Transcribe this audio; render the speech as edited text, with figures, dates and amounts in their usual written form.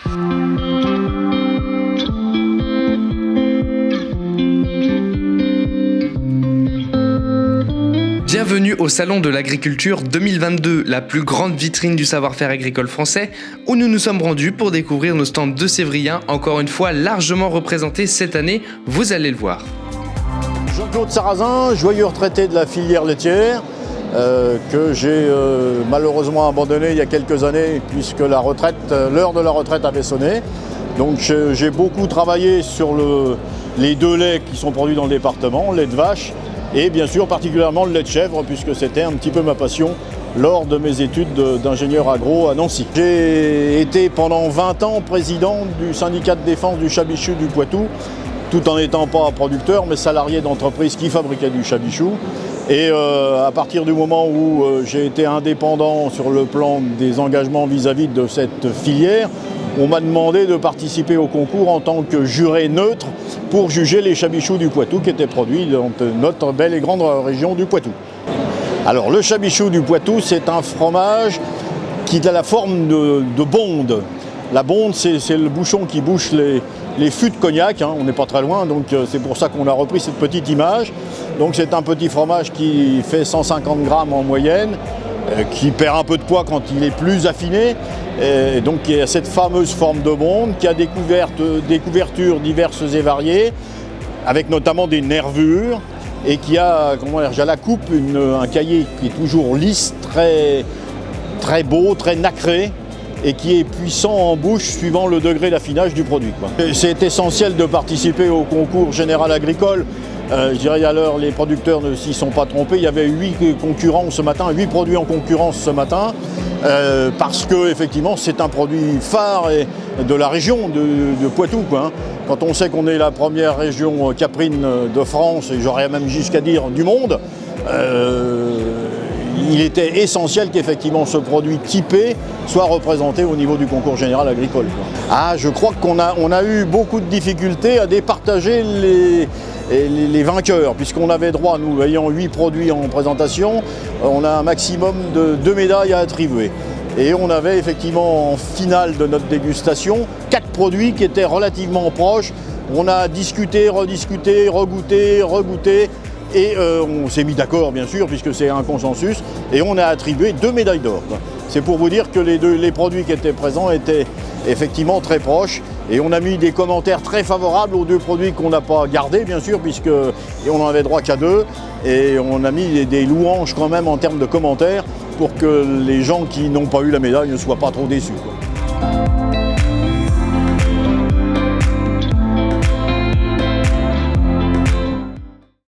Bienvenue au Salon de l'Agriculture 2022, la plus grande vitrine du savoir-faire agricole français, où nous nous sommes rendus pour découvrir nos stands de Sévrien, encore une fois largement représentés cette année, vous allez le voir. Jean-Claude Sarrazin, joyeux retraité de la filière laitière, que j'ai malheureusement abandonné il y a quelques années, puisque l'heure de la retraite avait sonné. Donc j'ai beaucoup travaillé sur les deux laits qui sont produits dans le département, le lait de vache, et bien sûr particulièrement le lait de chèvre, puisque c'était un petit peu ma passion lors de mes études d'ingénieur agro à Nancy. J'ai été pendant 20 ans président du syndicat de défense du chabichou du Poitou, tout en n'étant pas producteur, mais salarié d'entreprise qui fabriquait du chabichou. Et à partir du moment où j'ai été indépendant sur le plan des engagements vis-à-vis de cette filière, on m'a demandé de participer au concours en tant que juré neutre pour juger les chabichous du Poitou qui étaient produits dans notre belle et grande région du Poitou. Alors le chabichou du Poitou, c'est un fromage qui a la forme de bonde. La bonde, c'est le bouchon qui bouche les fûts de cognac, hein, on n'est pas très loin, donc c'est pour ça qu'on a repris cette petite image. Donc c'est un petit fromage qui fait 150 grammes en moyenne, qui perd un peu de poids quand il est plus affiné, et donc il y a cette fameuse forme de bonde qui a des couvertures diverses et variées, avec notamment des nervures, et qui a, à la coupe, un cahier qui est toujours lisse, très, très beau, très nacré, et qui est puissant en bouche suivant le degré d'affinage du produit, quoi. C'est essentiel de participer au concours général agricole. Je dirais à l'heure, les producteurs ne s'y sont pas trompés. Il y avait 8 concurrents ce matin, 8 produits en concurrence ce matin, parce que effectivement c'est un produit phare de la région de Poitou, quoi, hein. Quand on sait qu'on est la première région caprine de France, et j'aurais même jusqu'à dire du monde, il était essentiel qu'effectivement ce produit typé soit représenté au niveau du concours général agricole, quoi. Ah, je crois qu'on a eu beaucoup de difficultés à départager les vainqueurs, puisqu'on avait droit, nous ayant 8 produits en présentation, on a un maximum de 2 médailles à attribuer. Et on avait effectivement en finale de notre dégustation 4 produits qui étaient relativement proches. On a discuté, rediscuté, regoûté, et on s'est mis d'accord bien sûr, puisque c'est un consensus, et on a attribué 2 médailles d'or. C'est pour vous dire que les produits qui étaient présents étaient effectivement très proches, et on a mis des commentaires très favorables aux 2 produits qu'on n'a pas gardés bien sûr, on n'en avait droit qu'à 2, et on a mis des louanges quand même en termes de commentaires pour que les gens qui n'ont pas eu la médaille ne soient pas trop déçus, quoi.